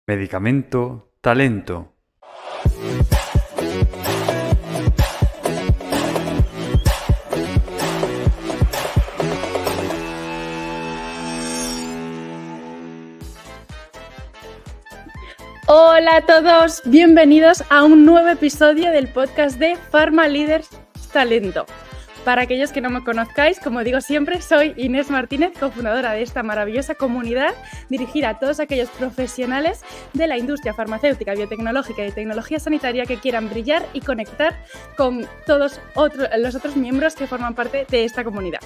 Medicamento, talento. Hola a todos, bienvenidos a un nuevo episodio del podcast de Pharma Leaders Talento. Para aquellos que no me conozcáis, como digo siempre, soy Inés Martínez, cofundadora de esta maravillosa comunidad dirigida a todos aquellos profesionales de la industria farmacéutica, biotecnológica y tecnología sanitaria que quieran brillar y conectar con todos los otros miembros que forman parte de esta comunidad.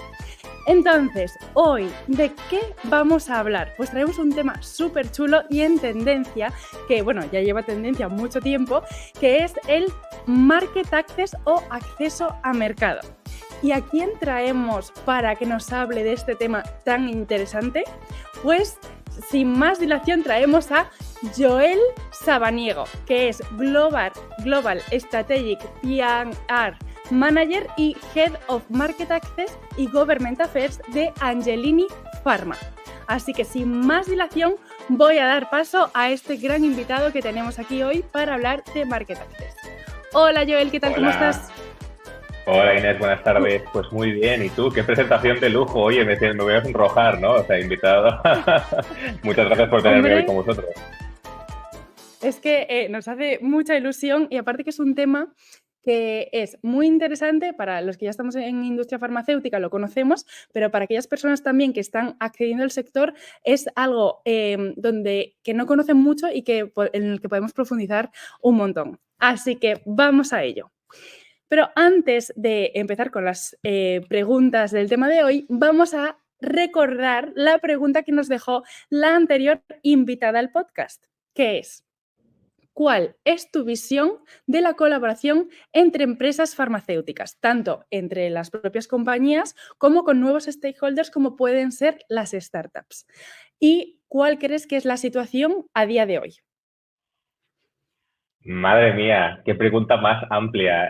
Entonces, hoy, ¿de qué vamos a hablar? Pues traemos un tema súper chulo y en tendencia, que bueno, ya lleva tendencia mucho tiempo, que es el Market Access o acceso a mercado. ¿Y a quién traemos para que nos hable de este tema tan interesante? Pues, sin más dilación, traemos a Joel Sabaniego, que es Global Strategic PR Manager y Head of Market Access y Government Affairs de Angelini Pharma. Así que sin más dilación voy a dar paso a este gran invitado que tenemos aquí hoy para hablar de Market Access. Hola Joel, ¿qué tal? Hola. ¿Cómo estás? Hola Inés, buenas tardes. Pues muy bien, ¿y tú? Qué presentación de lujo. Oye, me voy a sonrojar, ¿no? O sea, invitado. Muchas gracias por tenerme hoy con vosotros. Es que nos hace mucha ilusión y aparte que es un tema que es muy interesante para los que ya estamos en industria farmacéutica, lo conocemos, pero para aquellas personas también que están accediendo al sector es algo que no conocen mucho y en el que podemos profundizar un montón. Así que vamos a ello. Pero antes de empezar con las preguntas del tema de hoy, vamos a recordar la pregunta que nos dejó la anterior invitada al podcast, que es: ¿cuál es tu visión de la colaboración entre empresas farmacéuticas, tanto entre las propias compañías como con nuevos stakeholders como pueden ser las startups? ¿Y cuál crees que es la situación a día de hoy? Madre mía, qué pregunta más amplia.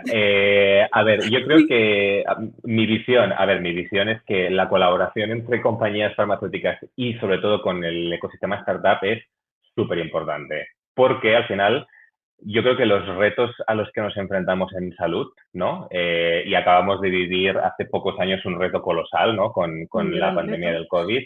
A ver, yo creo que mi visión es que la colaboración entre compañías farmacéuticas y sobre todo con el ecosistema startup es súper importante, porque al final yo creo que los retos a los que nos enfrentamos en salud, ¿no? Y acabamos de vivir hace pocos años un reto colosal, ¿no? Con la pandemia del COVID.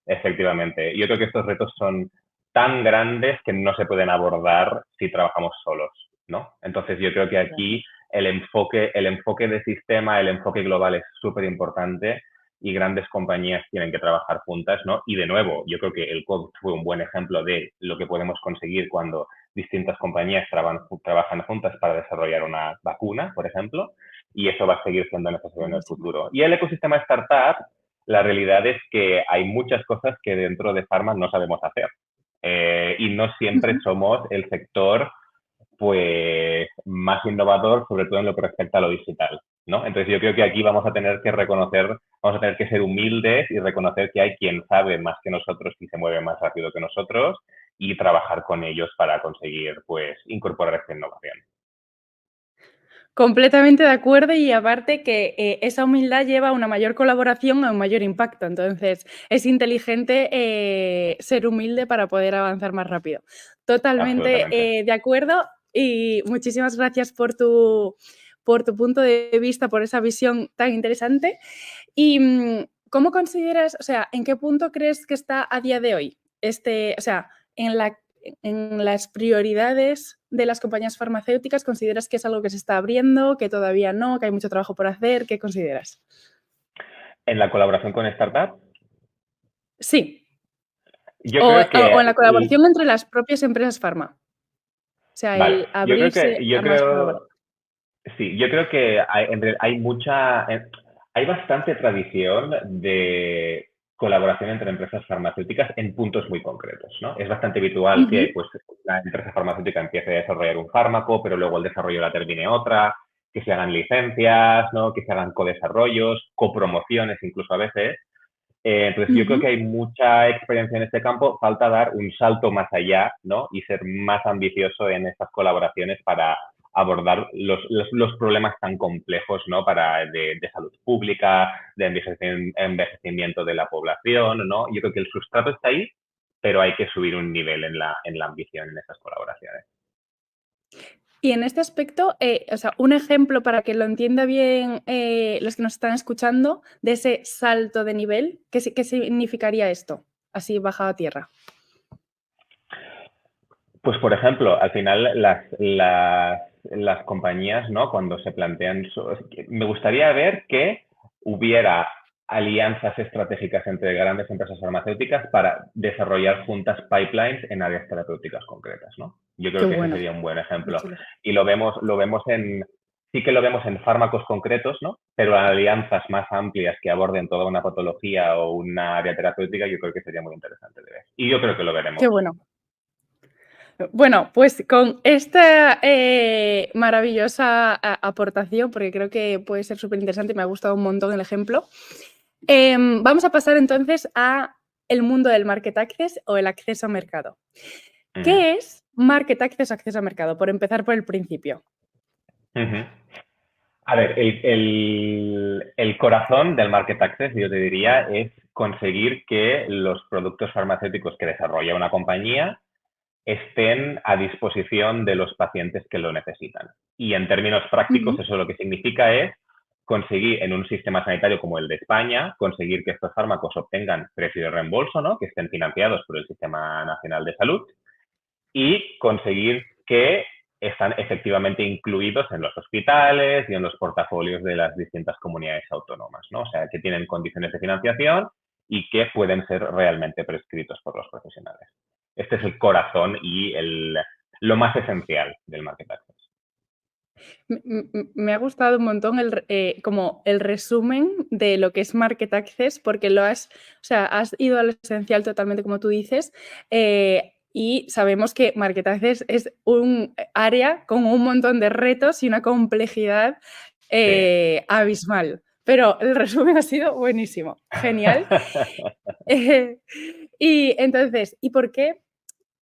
Efectivamente. Yo creo que estos retos son tan grandes que no se pueden abordar si trabajamos solos, ¿no? Entonces yo creo que aquí el enfoque de sistema, el enfoque global es súper importante y grandes compañías tienen que trabajar juntas, ¿no? Y de nuevo, yo creo que el COVID fue un buen ejemplo de lo que podemos conseguir cuando distintas compañías trabajan juntas para desarrollar una vacuna, por ejemplo, y eso va a seguir siendo necesario en el futuro. Y el ecosistema startup, la realidad es que hay muchas cosas que dentro de Pharma no sabemos hacer. Y no siempre somos el sector pues más innovador, sobre todo en lo que respecta a lo digital, ¿no? Entonces yo creo que aquí vamos a tener que ser humildes y reconocer que hay quien sabe más que nosotros y se mueve más rápido que nosotros y trabajar con ellos para conseguir, pues, incorporar esta innovación. Completamente de acuerdo y aparte que esa humildad lleva a una mayor colaboración, a un mayor impacto. Entonces, es inteligente ser humilde para poder avanzar más rápido. Totalmente de acuerdo y muchísimas gracias por tu punto de vista, por esa visión tan interesante. ¿Y cómo consideras, o sea, en qué punto crees que está a día de hoy? O sea, en las prioridades de las compañías farmacéuticas, ¿consideras que es algo que se está abriendo, que todavía no, que hay mucho trabajo por hacer? ¿Qué consideras? En la colaboración con startups, Sí, yo creo o en la que colaboración entre las propias empresas farma. O sea, vale, el abrirse a más colaboración. sí, yo creo que hay bastante tradición de colaboración entre empresas farmacéuticas en puntos muy concretos, ¿no? Es bastante habitual que pues, la empresa farmacéutica empiece a desarrollar un fármaco, pero luego el desarrollo la termine otra, que se hagan licencias, ¿no? Que se hagan codesarrollos, copromociones incluso a veces. Entonces, yo creo que hay mucha experiencia en este campo, falta dar un salto más allá, ¿no? Y ser más ambicioso en estas colaboraciones para abordar los problemas tan complejos, ¿no? De salud pública, de envejecimiento de la población, ¿no? Yo creo que el sustrato está ahí, pero hay que subir un nivel en la ambición en esas colaboraciones. Y en este aspecto, o sea, un ejemplo para que lo entienda bien los que nos están escuchando de ese salto de nivel, ¿qué significaría esto? Así bajado a tierra. Pues, por ejemplo, al final las compañías, ¿no? Cuando se plantean... me gustaría ver que hubiera alianzas estratégicas entre grandes empresas farmacéuticas para desarrollar juntas pipelines en áreas terapéuticas concretas, ¿no? Yo creo Qué que ese bueno. sería un buen ejemplo. Y lo vemos sí que lo vemos en fármacos concretos, ¿no? Pero alianzas más amplias que aborden toda una patología o una área terapéutica, yo creo que sería muy interesante de ver. Y yo creo que lo veremos. Qué bueno. Bueno, pues con esta maravillosa aportación, porque creo que puede ser súper interesante, me ha gustado un montón el ejemplo, vamos a pasar entonces a el mundo del market access o el acceso a mercado. ¿Qué es market access o acceso a mercado? Por empezar por el principio. A ver, el corazón del market access, yo te diría, es conseguir que los productos farmacéuticos que desarrolla una compañía estén a disposición de los pacientes que lo necesitan. Y en términos prácticos, eso lo que significa es conseguir en un sistema sanitario como el de España, conseguir que estos fármacos obtengan precio de reembolso, ¿no? Que estén financiados por el Sistema Nacional de Salud, y conseguir que están efectivamente incluidos en los hospitales y en los portafolios de las distintas comunidades autónomas, ¿no? O sea, que tienen condiciones de financiación y que pueden ser realmente prescritos por los profesionales. Este es el corazón y lo más esencial del market access. Me ha gustado un montón como el resumen de lo que es market access, porque has ido al esencial totalmente, como tú dices, y sabemos que market access es un área con un montón de retos y una complejidad abismal. Pero el resumen ha sido buenísimo, genial. Y entonces, ¿y por qué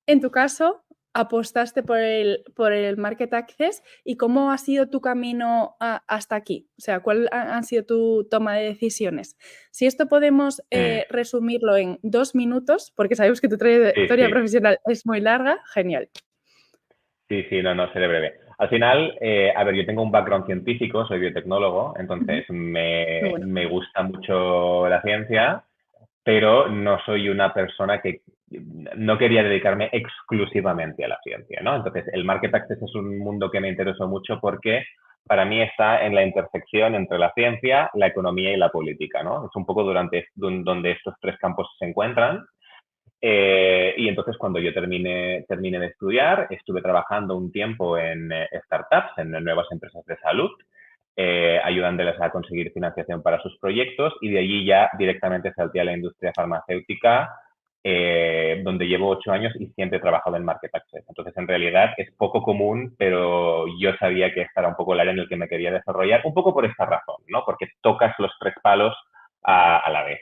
en tu caso apostaste por el market access y cómo ha sido tu camino hasta aquí? O sea, ¿cuál han sido tu toma de decisiones? Si esto podemos resumirlo en 2 minutos, porque sabemos que tu trayectoria profesional es muy larga, genial. Sí, no, seré breve. Al final, a ver, yo tengo un background científico, soy biotecnólogo, entonces me gusta mucho la ciencia, pero no soy una persona que no quería dedicarme exclusivamente a la ciencia, ¿no? Entonces, el market access es un mundo que me interesó mucho porque para mí está en la intersección entre la ciencia, la economía y la política, ¿no? Es un poco donde estos tres campos se encuentran. Y entonces cuando yo terminé de estudiar, estuve trabajando un tiempo en startups, en nuevas empresas de salud, ayudándoles a conseguir financiación para sus proyectos, y de allí ya directamente salté a la industria farmacéutica, donde llevo 8 años y siempre he trabajado en market access. Entonces, en realidad es poco común, pero yo sabía que este era un poco el área en el que me quería desarrollar, un poco por esta razón, ¿no? Porque tocas los tres palos a la vez.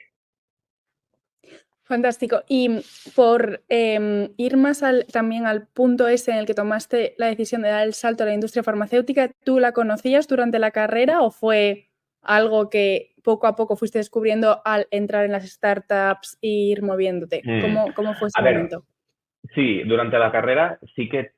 Fantástico. Y por ir más también al punto ese en el que tomaste la decisión de dar el salto a la industria farmacéutica, ¿tú la conocías durante la carrera o fue algo que poco a poco fuiste descubriendo al entrar en las startups e ir moviéndote? ¿Cómo fue ese momento? Sí, durante la carrera sí que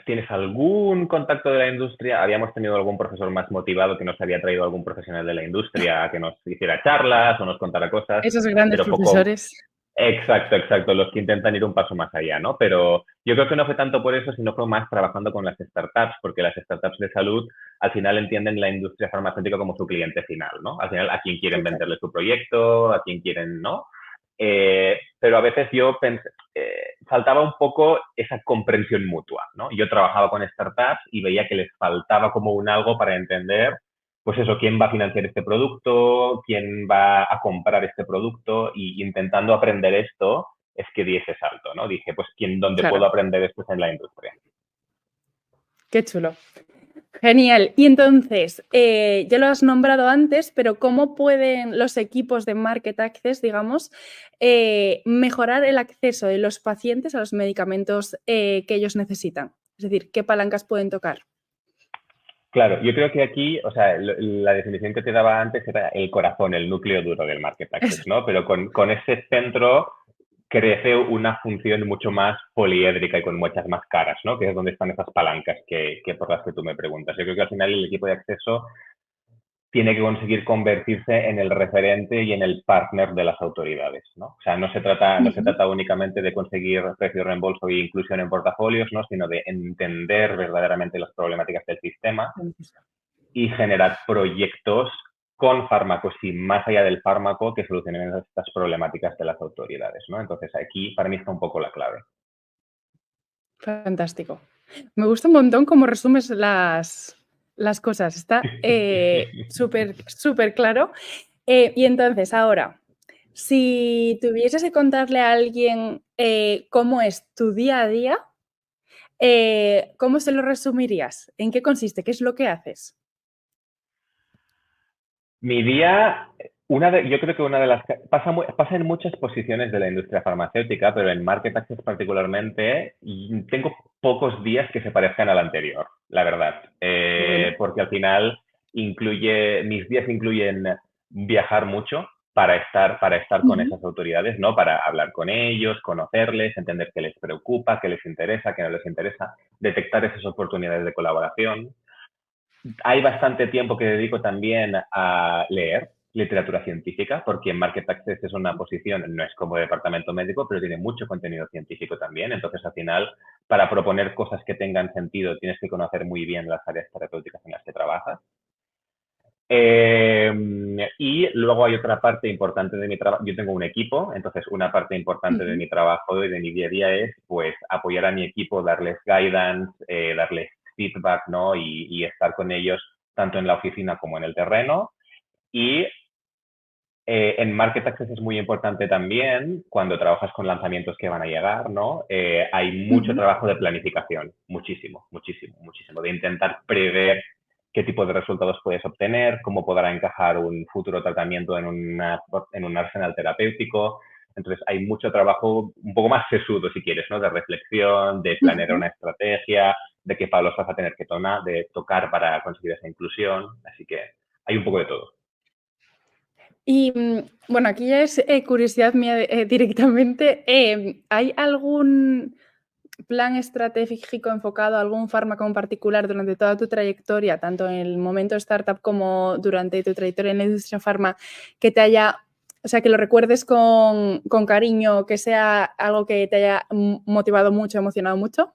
tienes algún contacto de la industria. Habíamos tenido algún profesor más motivado que nos había traído algún profesional de la industria que nos hiciera charlas o nos contara cosas. Esos grandes pero profesores. Exacto, los que intentan ir un paso más allá, ¿no? Pero yo creo que no fue tanto por eso, sino fue más trabajando con las startups, porque las startups de salud al final entienden la industria farmacéutica como su cliente final, ¿no? Al final a quién quieren venderle su proyecto, a quién quieren, ¿no? Pero a veces yo faltaba un poco esa comprensión mutua, ¿no? Yo trabajaba con startups y veía que les faltaba como un algo para entender, pues eso, quién va a financiar este producto, quién va a comprar este producto, y intentando aprender esto es que di ese salto, ¿no? Dije, pues donde puedo aprender esto es en la industria. Qué chulo. Genial. Y entonces, ya lo has nombrado antes, pero ¿cómo pueden los equipos de Market Access, digamos, mejorar el acceso de los pacientes a los medicamentos que ellos necesitan? Es decir, ¿qué palancas pueden tocar? Claro, yo creo que aquí, o sea, la definición que te daba antes era el corazón, el núcleo duro del Market Access, ¿no? Pero con ese centro crece una función mucho más poliédrica y con muchas más caras, ¿no? Que es donde están esas palancas que por las que tú me preguntas. Yo creo que al final el equipo de acceso tiene que conseguir convertirse en el referente y en el partner de las autoridades, ¿no? O sea, no se trata únicamente de conseguir precio, reembolso e inclusión en portafolios, ¿no? Sino de entender verdaderamente las problemáticas del sistema y generar proyectos con fármacos y más allá del fármaco que solucionen estas problemáticas de las autoridades, ¿no? Entonces, aquí para mí está un poco la clave. Fantástico. Me gusta un montón cómo resumes las cosas. Está súper claro. Y entonces, ahora, si tuvieses que contarle a alguien cómo es tu día a día, ¿cómo se lo resumirías? ¿En qué consiste? ¿Qué es lo que haces? Mi día, yo creo que una de las... Pasa en muchas posiciones de la industria farmacéutica, pero en Market Access particularmente, y tengo pocos días que se parezcan al anterior, la verdad. Bueno. Porque al final mis días incluyen viajar mucho para estar con esas autoridades, ¿no? Para hablar con ellos, conocerles, entender qué les preocupa, qué les interesa, qué no les interesa, detectar esas oportunidades de colaboración. Hay bastante tiempo que dedico también a leer literatura científica, porque en Market Access es una posición, no es como departamento médico, pero tiene mucho contenido científico también. Entonces, al final, para proponer cosas que tengan sentido, tienes que conocer muy bien las áreas terapéuticas en las que trabajas. Y luego hay otra parte importante de mi trabajo. Yo tengo un equipo, entonces una parte importante de mi trabajo y de mi día a día es pues apoyar a mi equipo, darles guidance, darles feedback, ¿no? Y estar con ellos tanto en la oficina como en el terreno. Y en Market Access es muy importante también cuando trabajas con lanzamientos que van a llegar, ¿no? Hay mucho trabajo de planificación, muchísimo, muchísimo, muchísimo, de intentar prever qué tipo de resultados puedes obtener, cómo podrá encajar un futuro tratamiento en un arsenal terapéutico. Entonces hay mucho trabajo un poco más sesudo, si quieres, ¿no? De reflexión, de planear una estrategia, de qué palos vas a tener que tocar para conseguir esa inclusión. Así que hay un poco de todo. Y bueno, aquí ya es curiosidad mía directamente. ¿Hay algún plan estratégico enfocado a algún fármaco en particular durante toda tu trayectoria, tanto en el momento startup como durante tu trayectoria en la industria farma, que te haya, o sea, que lo recuerdes con cariño, que sea algo que te haya motivado mucho, emocionado mucho?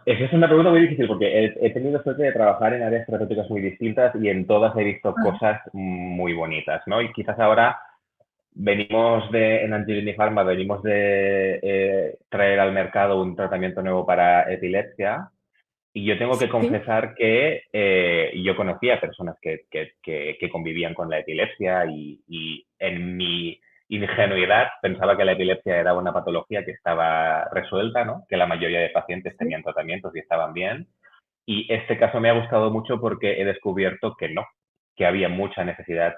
Esa es una pregunta muy difícil porque he tenido suerte de trabajar en áreas terapéuticas muy distintas y en todas he visto cosas muy bonitas, ¿no? Y quizás ahora en Angelini Pharma, venimos de traer al mercado un tratamiento nuevo para epilepsia y yo tengo que Sí. confesar que yo conocía personas que convivían con la epilepsia y en mi ingenuidad pensaba que la epilepsia era una patología que estaba resuelta, ¿no? Que la mayoría de pacientes Sí. tenían tratamientos y estaban bien. Y este caso me ha gustado mucho porque he descubierto que no, que había mucha necesidad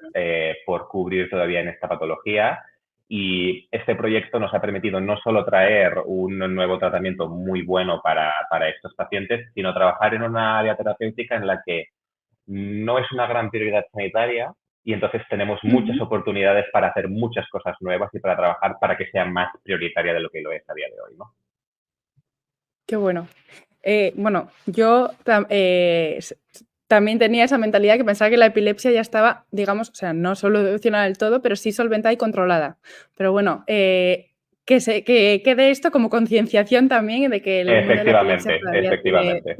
por cubrir todavía en esta patología. Y este proyecto nos ha permitido no solo traer un nuevo tratamiento muy bueno para estos pacientes, sino trabajar en una área terapéutica en la que no es una gran prioridad sanitaria y entonces tenemos muchas oportunidades para hacer muchas cosas nuevas y para trabajar para que sea más prioritaria de lo que lo es a día de hoy, ¿no? Qué bueno. Bueno, yo también tenía esa mentalidad que pensaba que la epilepsia ya estaba, digamos, o sea, no solucionada del todo, pero sí solventada y controlada. Pero bueno, que quede esto como concienciación también de que el mundo de la epilepsia Efectivamente, todavía tiene efectivamente.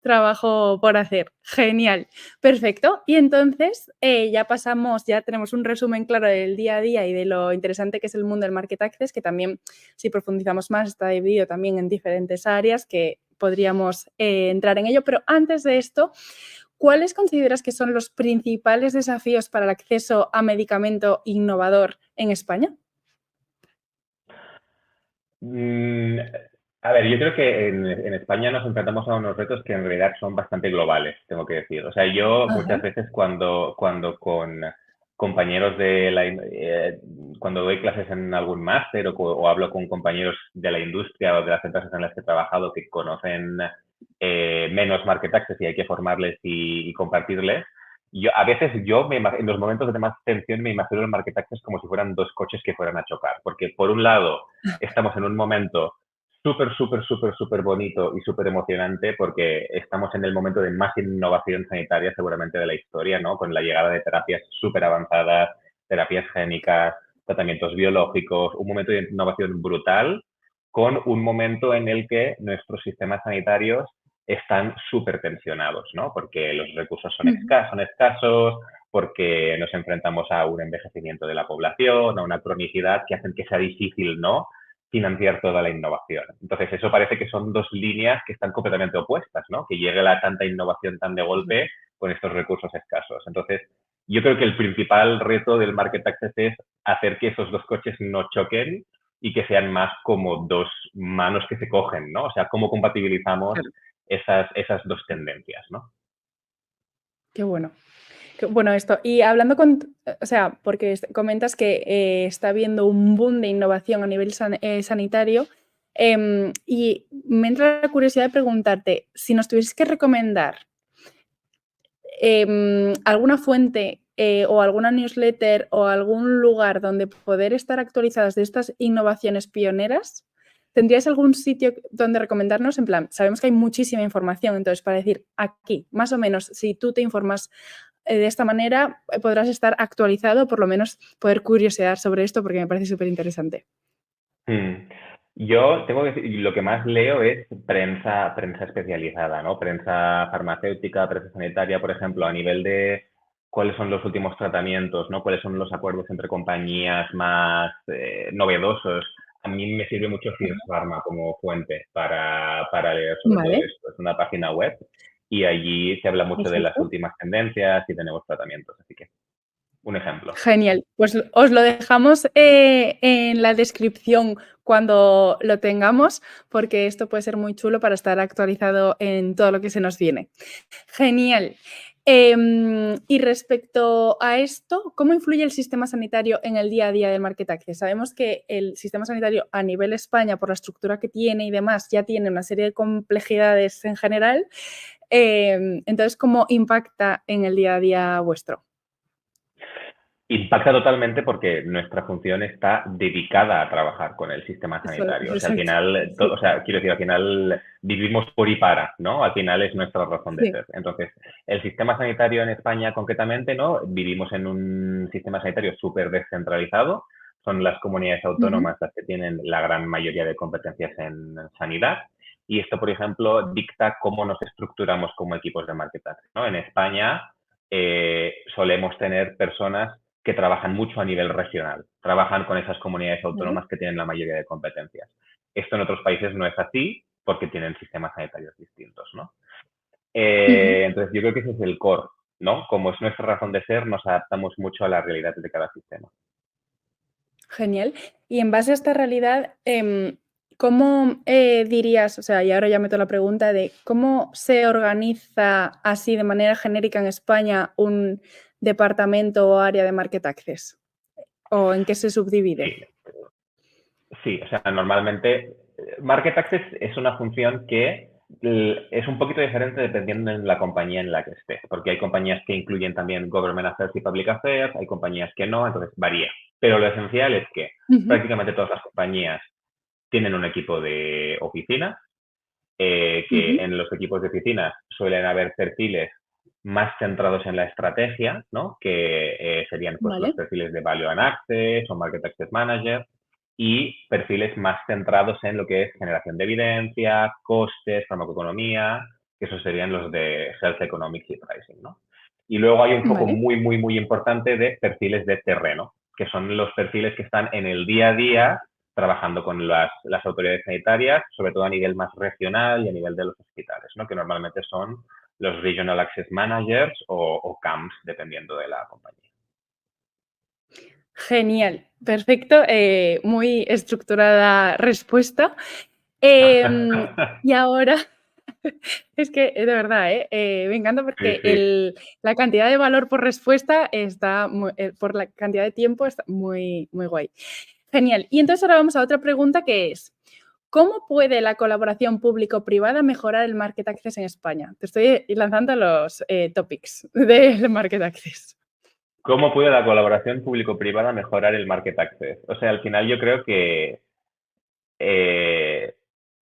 trabajo por hacer. Genial. Perfecto. Y entonces ya tenemos un resumen claro del día a día y de lo interesante que es el mundo del Market Access, que también, si profundizamos más, está dividido también en diferentes áreas que podríamos entrar en ello. Pero antes de esto, ¿cuáles consideras que son los principales desafíos para el acceso a medicamento innovador en España? A ver, yo creo que en España nos enfrentamos a unos retos que en realidad son bastante globales, tengo que decir. O sea, yo Ajá. muchas veces cuando con compañeros cuando doy clases en algún máster o hablo con compañeros de la industria o de las empresas en las que he trabajado que conocen menos market access y hay que formarles y compartirles, A veces en los momentos de más tensión me imagino el market access como si fueran dos coches que fueran a chocar, porque por un lado estamos en un momento súper, súper, súper, súper bonito y súper emocionante porque estamos en el momento de más innovación sanitaria seguramente de la historia, ¿no? Con la llegada de terapias súper avanzadas, terapias génicas, tratamientos biológicos, un momento de innovación brutal con un momento en el que nuestros sistemas sanitarios están súper tensionados, ¿no? Porque los recursos son escasos, porque nos enfrentamos a un envejecimiento de la población, a una cronicidad que hacen que sea difícil, ¿no? Financiar toda la innovación. Entonces, eso parece que son dos líneas que están completamente opuestas, ¿no? Que llegue la tanta innovación tan de golpe con estos recursos escasos. Entonces, yo creo que el principal reto del market access es hacer que esos dos coches no choquen y que sean más como dos manos que se cogen, ¿no? O sea, cómo compatibilizamos esas dos tendencias, ¿no? Qué bueno. Qué bueno esto. Y hablando o sea, porque comentas que está habiendo un boom de innovación a nivel sanitario, y me entra la curiosidad de preguntarte, si nos tuvieses que recomendar alguna fuente o alguna newsletter o algún lugar donde poder estar actualizadas de estas innovaciones pioneras, ¿tendrías algún sitio donde recomendarnos? En plan, sabemos que hay muchísima información, entonces para decir aquí, más o menos, si tú te informas de esta manera, podrás estar actualizado, por lo menos poder curiosear sobre esto porque me parece súper interesante. Yo tengo que decir, lo que más leo es prensa especializada, ¿no? Prensa farmacéutica, prensa sanitaria, por ejemplo, a nivel de cuáles son los últimos tratamientos, ¿no? Cuáles son los acuerdos entre compañías más novedosos. A mí me sirve mucho Fierce Pharma como fuente para leer sobre todo Vale, esto. Es una página web y allí se habla mucho de las perfecto. últimas tendencias y de nuevos tratamientos. Así que, un ejemplo. Genial, pues os lo dejamos en la descripción cuando lo tengamos, porque esto puede ser muy chulo para estar actualizado en todo lo que se nos viene. Genial. Y respecto a esto, ¿cómo influye el sistema sanitario en el día a día del market access? Sabemos que el sistema sanitario a nivel España, por la estructura que tiene y demás, ya tiene una serie de complejidades en general. Entonces, ¿cómo impacta en el día a día vuestro? Impacta totalmente porque nuestra función está dedicada a trabajar con el sistema sanitario. O sea, al Exacto. final, Sí, o sea, quiero decir, al final vivimos por y para, ¿no? Al final es nuestra razón de sí. ser. Entonces, el sistema sanitario en España concretamente, ¿no? Vivimos en un sistema sanitario súper descentralizado. Son las comunidades Ujú. autónomas las que tienen la gran mayoría de competencias en sanidad. Y esto, por ejemplo, dicta cómo nos estructuramos como equipos de marketing, ¿no? En España solemos tener personas que trabajan mucho a nivel regional, trabajan con esas comunidades Vale. autónomas que tienen la mayoría de competencias. Esto en otros países no es así porque tienen sistemas sanitarios distintos, ¿no? Ujú. Entonces yo creo que ese es el core, ¿no? Como es nuestra razón de ser, nos adaptamos mucho a la realidad de cada sistema. Genial. Y en base a esta realidad, ¿cómo dirías, o sea, y ahora ya meto la pregunta de cómo se organiza así de manera genérica en España un departamento o área de Market Access? ¿O en qué se subdivide? Sí, sí, o sea, normalmente Market Access es una función que es un poquito diferente dependiendo de la compañía en la que estés, porque hay compañías que incluyen también Government Affairs y Public Affairs, hay compañías que no, entonces varía. Pero lo esencial es que Ujú. prácticamente todas las compañías tienen un equipo de oficina, que Ujú. en los equipos de oficina suelen haber perfiles más centrados en la estrategia, ¿no? Que serían pues, los Vale, perfiles de Value and Access o Market Access Manager, y perfiles más centrados en lo que es generación de evidencia, costes, farmacoeconomía, que esos serían los de Health Economics y Pricing, ¿no? Y luego hay un foco vale. muy, muy, muy importante de perfiles de terreno, que son los perfiles que están en el día a día trabajando con las autoridades sanitarias, sobre todo a nivel más regional y a nivel de los hospitales, ¿no? Que normalmente son los Regional Access Managers o CAMs, dependiendo de la compañía. Genial, perfecto, muy estructurada respuesta. Y ahora, es que de verdad, me encanta Sí, porque sí. la cantidad de valor por respuesta está, por la cantidad de tiempo está muy, muy guay. Genial. Y entonces ahora vamos a otra pregunta que es, ¿Cómo puede la colaboración público-privada mejorar el Market Access en España? Te estoy lanzando los topics del Market Access. ¿Cómo puede la colaboración público-privada mejorar el market access? O sea, al final yo creo que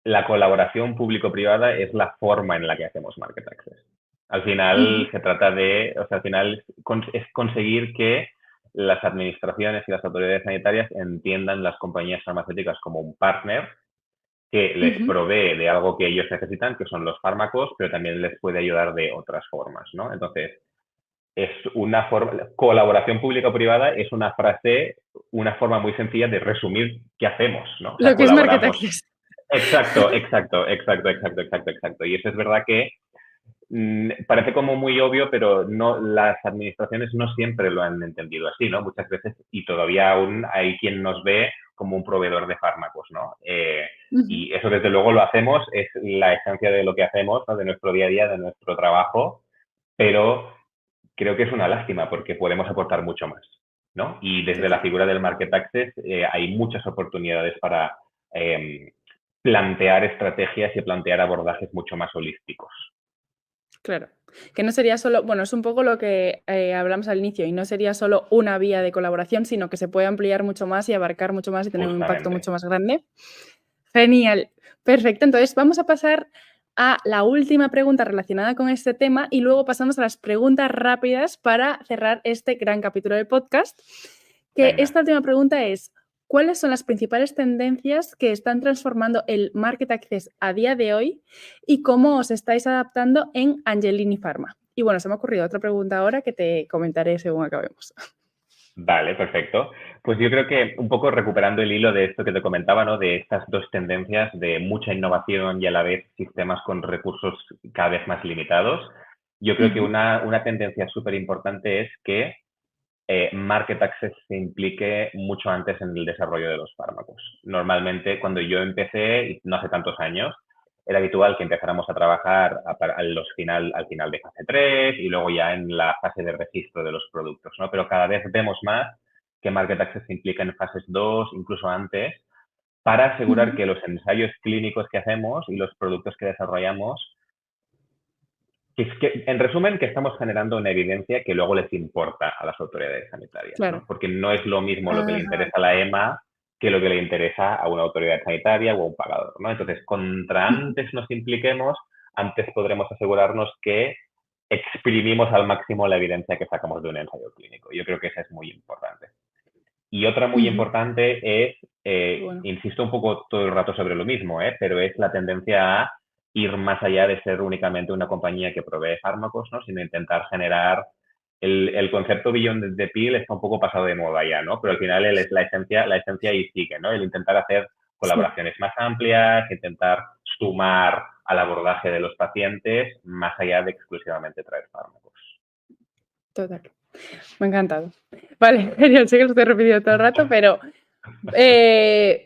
la colaboración público-privada es la forma en la que hacemos market access. Al final se trata de, o sea, al final es conseguir que las administraciones y las autoridades sanitarias entiendan las compañías farmacéuticas como un partner que les provee de algo que ellos necesitan, que son los fármacos, pero también les puede ayudar de otras formas, ¿no? Entonces, es una forma, colaboración público-privada es una frase, una forma muy sencilla de resumir qué hacemos, ¿no? O sea, Lo que es Market colaboramos. Access. Exacto. Y eso es verdad que parece como muy obvio, pero no, las administraciones no siempre lo han entendido así, ¿no? Muchas veces, y todavía aún hay quien nos ve como un proveedor de fármacos, ¿no? Y eso desde luego lo hacemos, es la esencia de lo que hacemos, ¿no? De nuestro día a día, de nuestro trabajo, pero creo que es una lástima porque podemos aportar mucho más, ¿no? Y desde la figura del Market Access hay muchas oportunidades para plantear estrategias y plantear abordajes mucho más holísticos. Claro, que no sería solo, bueno, es un poco lo que hablamos al inicio, y no sería solo una vía de colaboración, sino que se puede ampliar mucho más y abarcar mucho más y tener un impacto mucho más grande. Genial, perfecto. Entonces vamos a pasar a la última pregunta relacionada con este tema y luego pasamos a las preguntas rápidas para cerrar este gran capítulo del podcast. Esta última pregunta es: ¿cuáles son las principales tendencias que están transformando el Market Access a día de hoy y cómo os estáis adaptando en Angelini Pharma? Y bueno, se me ha ocurrido otra pregunta ahora que te comentaré según acabemos. Vale, perfecto. Pues yo creo que un poco recuperando el hilo de esto que te comentaba, ¿no? De estas dos tendencias de mucha innovación y a la vez sistemas con recursos cada vez más limitados, yo creo que una tendencia súper importante es que Market Access se implique mucho antes en el desarrollo de los fármacos. Normalmente, cuando yo empecé, no hace tantos años, era habitual que empezáramos a trabajar al final de fase 3 y luego ya en la fase de registro de los productos, ¿no? Pero cada vez vemos más que Market Access se implica en fases 2, incluso antes, para asegurar que los ensayos clínicos que hacemos y los productos que desarrollamos, en resumen, que estamos generando una evidencia que luego les importa a las autoridades sanitarias, Claro. ¿no? Porque no es lo mismo lo que le interesa a la EMA que lo que le interesa a una autoridad sanitaria o a un pagador, ¿no? Entonces, contra antes nos impliquemos, antes podremos asegurarnos que exprimimos al máximo la evidencia que sacamos de un ensayo clínico. Yo creo que esa es muy importante. Y otra muy importante es, insisto un poco todo el rato sobre lo mismo, pero es la tendencia a ir más allá de ser únicamente una compañía que provee fármacos, ¿no? Sino intentar generar el concepto Beyond the Pill está un poco pasado de moda ya, ¿no? Pero al final la esencia ahí sigue, ¿no? El intentar hacer colaboraciones más amplias, intentar sumar al abordaje de los pacientes más allá de exclusivamente traer fármacos. Total. Me ha encantado. Vale, genial. Sé que lo estoy repitiendo todo el rato, pero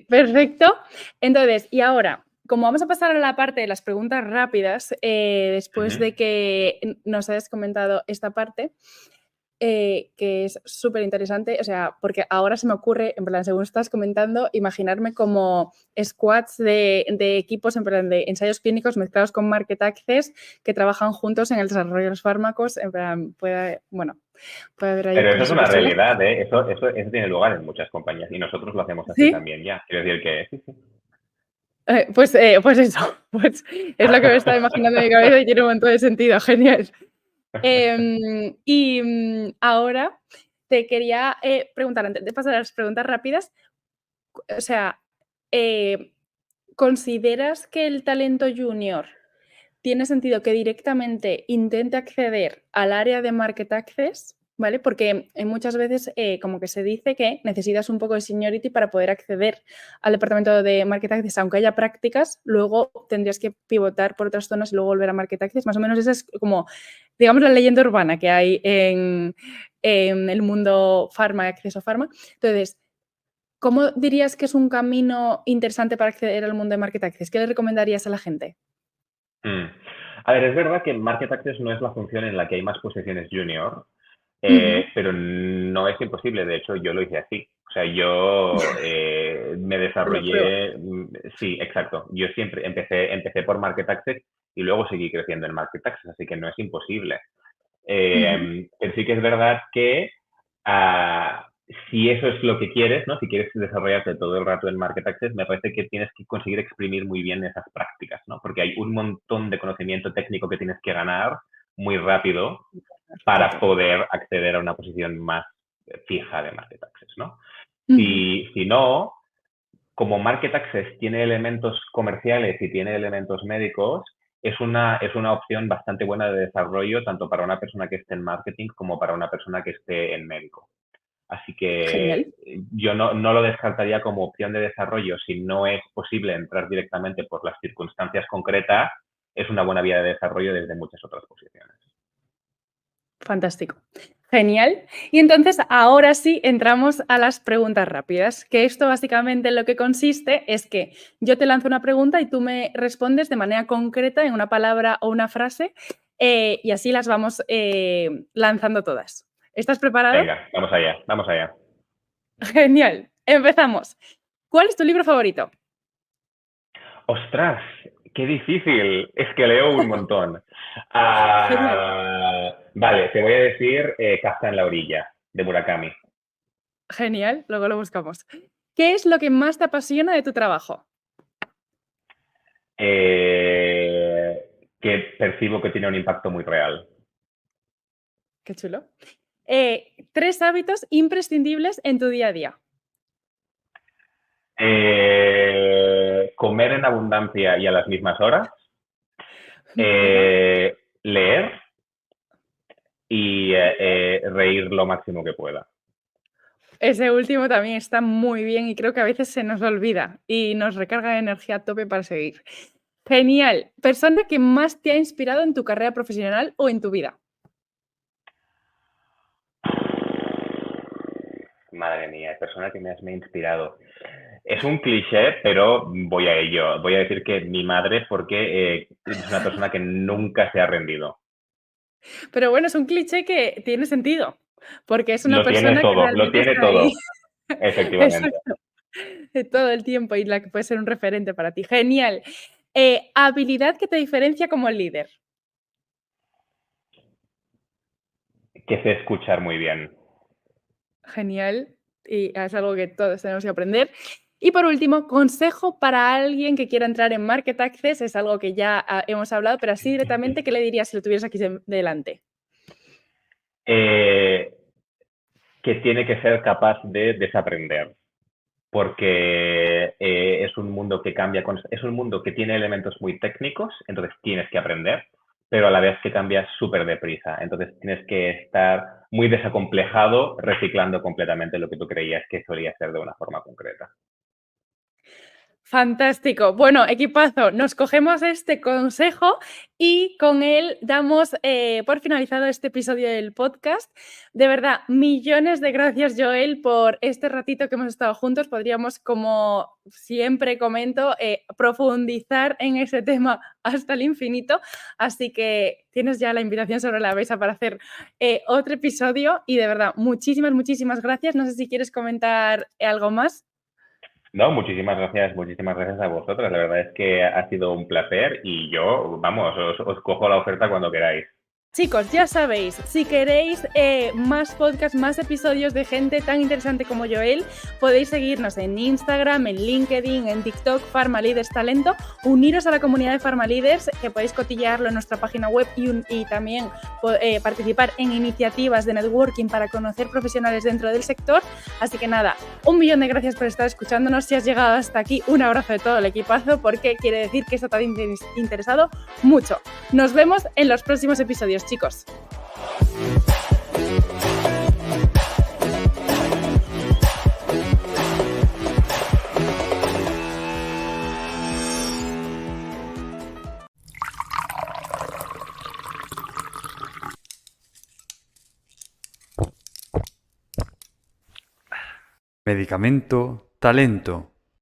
perfecto. Entonces, y ahora, como vamos a pasar a la parte de las preguntas rápidas, después de que nos hayas comentado esta parte, que es súper interesante, o sea, porque ahora se me ocurre, en plan, según estás comentando, imaginarme como squads de equipos, en plan, de ensayos clínicos mezclados con Market Access que trabajan juntos en el desarrollo de los fármacos, en plan, puede haber ahí. Pero eso es una realidad, ¿eh? Eso tiene lugar en muchas compañías y nosotros lo hacemos así también ya. Quiero decir que sí. Pues eso, pues es lo que me estaba imaginando en mi cabeza y tiene un montón de sentido, genial. Ahora te quería preguntar, antes de pasar a las preguntas rápidas, o sea, ¿consideras que el talento junior tiene sentido que directamente intente acceder al área de Market Access? ¿Vale? Porque muchas veces como que se dice que necesitas un poco de seniority para poder acceder al departamento de Market Access, aunque haya prácticas, luego tendrías que pivotar por otras zonas y luego volver a Market Access. Más o menos esa es como, digamos, la leyenda urbana que hay en el mundo pharma, acceso pharma. Entonces, ¿cómo dirías que es un camino interesante para acceder al mundo de Market Access? ¿Qué le recomendarías a la gente? A ver, es verdad que Market Access no es la función en la que hay más posiciones junior, pero no es imposible. De hecho, yo lo hice así. O sea, yo me Lo prueba. desarrollé, sí, exacto. Yo siempre empecé por Market Access y luego seguí creciendo en Market Access, así que no es imposible. Ujú. Pero sí que es verdad que ah, si eso es lo que quieres, ¿no? Si quieres desarrollarte todo el rato en Market Access, me parece que tienes que conseguir exprimir muy bien esas prácticas, ¿no? Porque hay un montón de conocimiento técnico que tienes que ganar muy rápido para Total. poder acceder a una posición más fija de Market Access, ¿no? Ujú. Si no, como Market Access tiene elementos comerciales y tiene elementos médicos, es una opción bastante buena de desarrollo tanto para una persona que esté en marketing como para una persona que esté en médico. Así que Genial. yo no lo descartaría como opción de desarrollo. Si no es posible entrar directamente por las circunstancias concretas, es una buena vía de desarrollo desde muchas otras posiciones. Fantástico. Genial. Y entonces ahora sí entramos a las preguntas rápidas, que esto básicamente en lo que consiste es que yo te lanzo una pregunta y tú me respondes de manera concreta en una palabra o una frase y así las vamos lanzando todas. ¿Estás preparado? Venga, vamos allá, vamos allá. Genial. Empezamos. ¿Cuál es tu libro favorito? ¡Ostras! ¡Qué difícil! Es que leo un montón. Genial. Vale, te voy a decir Kafka en la orilla, de Murakami. Genial. Luego lo buscamos. ¿Qué es lo que más te apasiona de tu trabajo? Eh, que percibo que tiene un impacto muy real. Qué chulo. Tres hábitos imprescindibles en tu día a día. Comer en abundancia y a las mismas horas. Ajá. Leer y reír lo máximo que pueda. Ese último también está muy bien y creo que a veces se nos olvida y nos recarga de energía a tope para seguir. Genial. Persona que más te ha inspirado en tu carrera profesional o en tu vida. Madre mía, persona que me ha inspirado. Es un cliché, pero voy a ello. Voy a decir que mi madre, porque es una persona que nunca se ha rendido. Pero bueno, es un cliché que tiene sentido, porque es una persona que Lo realmente tiene está ahí. todo, efectivamente. Exacto. Todo el tiempo y la que puede ser un referente para ti. Genial. Habilidad que te diferencia como líder. Que sé escuchar muy bien. Genial. Y es algo que todos tenemos que aprender. Y por último, consejo para alguien que quiera entrar en Market Access. Es algo que ya hemos hablado, pero así directamente, ¿qué le dirías si lo tuvieras aquí delante? Eh, que tiene que ser capaz de desaprender, porque es un mundo que cambia, es un mundo que tiene elementos muy técnicos, entonces tienes que aprender, pero a la vez que cambia súper deprisa. Entonces tienes que estar muy desacomplejado, reciclando completamente lo que tú creías que solía ser de una forma concreta. Fantástico. Bueno, equipazo, nos cogemos este consejo y con él damos por finalizado este episodio del podcast. De verdad, millones de gracias, Joel, por este ratito que hemos estado juntos. Podríamos, como siempre comento, profundizar en ese tema hasta el infinito. Así que tienes ya la invitación sobre la mesa para hacer otro episodio y de verdad, muchísimas, muchísimas gracias. No sé si quieres comentar algo más. No, muchísimas gracias a vosotras. La verdad es que ha sido un placer y yo, vamos, os cojo la oferta cuando queráis. Chicos, ya sabéis, si queréis más podcasts, más episodios de gente tan interesante como Joel, podéis seguirnos en Instagram, en LinkedIn, en TikTok, PharmaLeaders Talento, uniros a la comunidad de PharmaLeaders, que podéis cotillearlo en nuestra página web y también participar en iniciativas de networking para conocer profesionales dentro del sector. Así que nada, 1.000.000 de gracias por estar escuchándonos. Si has llegado hasta aquí, un abrazo de todo el equipazo, porque quiere decir que esto te ha interesado mucho. Nos vemos en los próximos episodios, chicos. Medicamento Talento.